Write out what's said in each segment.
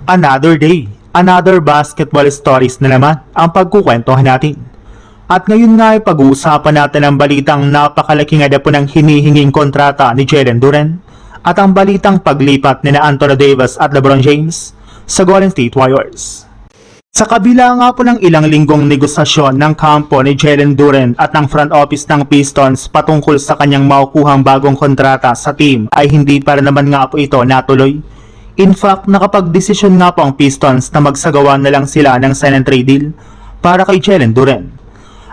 Another day, another basketball stories na naman ang pagkukwentuhan natin. At ngayon nga ay pag-uusapan natin ang balitang napakalaking po ng hinihinging kontrata ni Jalen Duren at ang balitang paglipat ni Anthony Davis at LeBron James sa Golden State Warriors. Sa kabila nga po ng ilang linggong negosasyon ng kampo ni Jalen Duren at ng front office ng Pistons patungkol sa kanyang makukuhang bagong kontrata sa team ay hindi para naman nga po ito natuloy. In fact, nakapag-desisyon nga po ang Pistons na magsagawa na lang sila ng sign and trade deal para kay Jalen Duren.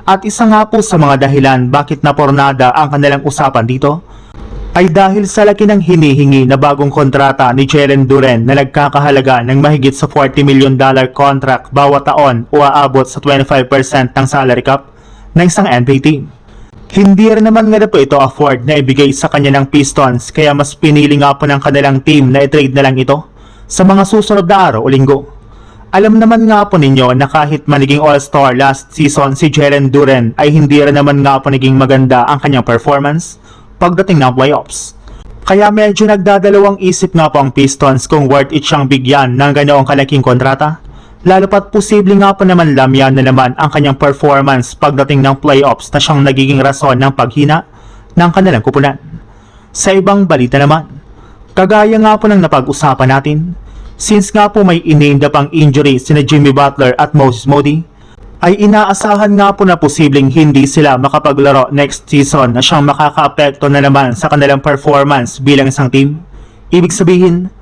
At isa nga po sa mga dahilan bakit napornada ang kanilang usapan dito ay dahil sa laki ng hinihingi na bagong kontrata ni Jalen Duren na nagkakahalaga ng mahigit sa $40 million contract bawat taon o aabot sa 25% ng salary cap ng isang NBA team. Hindi rin naman nga po ito afford na ibigay sa kanya ng Pistons kaya mas pinili nga po ng kanilang team na i-trade na lang ito sa mga susunod na araw o linggo. Alam naman nga po ninyo na kahit maniging all-star last season si Jalen Duren ay hindi rin naman nga po naging maganda ang kanyang performance pagdating ng playoffs. Kaya medyo nagdadalawang isip nga po ang Pistons kung worth it siyang bigyan ng ganoong kalaking kontrata. Lalo pat posible nga po naman lamyan na naman ang kanyang performance pagdating ng playoffs na siyang nagiging rason ng paghina ng kanilang kupunan. Sa ibang balita naman, kagaya nga po ng napag-usapan natin, since nga po may inamed pang injury sina Jimmy Butler at Moses Moody, ay inaasahan nga po na posibleng hindi sila makapaglaro next season na siyang makakaapekto na naman sa kanilang performance bilang isang team. Ibig sabihin,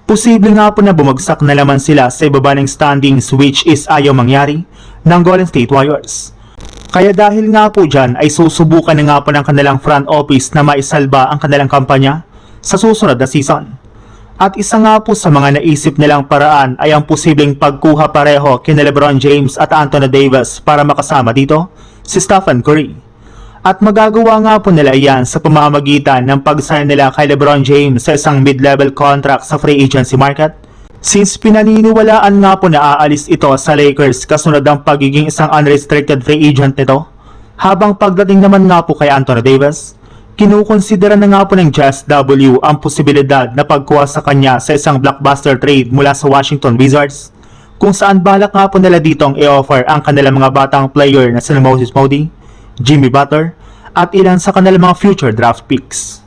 posible nga po na bumagsak na naman sila sa ibaba ng standings which is ayaw mangyari ng Golden State Warriors. Kaya dahil nga po dyan ay susubukan na nga po ng kanilang front office na maisalba ang kanilang kampanya sa susunod na season. At isa nga po sa mga naisip nilang paraan ay ang posibleng pagkuha pareho kina LeBron James at Anthony Davis para makasama dito si Stephen Curry. At magagawa nga po nila iyan sa pamamagitan ng pag-sign nila kay LeBron James sa isang mid-level contract sa free agency market. Since pinaniniwalaan nga po na aalis ito sa Lakers kasunod ng pagiging isang unrestricted free agent nito, habang pagdating naman nga po kay Anthony Davis, kinukonsidera na nga po ng Jazz W ang posibilidad na pagkuha sa kanya sa isang blockbuster trade mula sa Washington Wizards, kung saan balak nga po nila ditong i-offer ang kanilang mga batang player na sina Moses Moody, Jimmy Butler, at ilan sa kanilang mga future draft picks.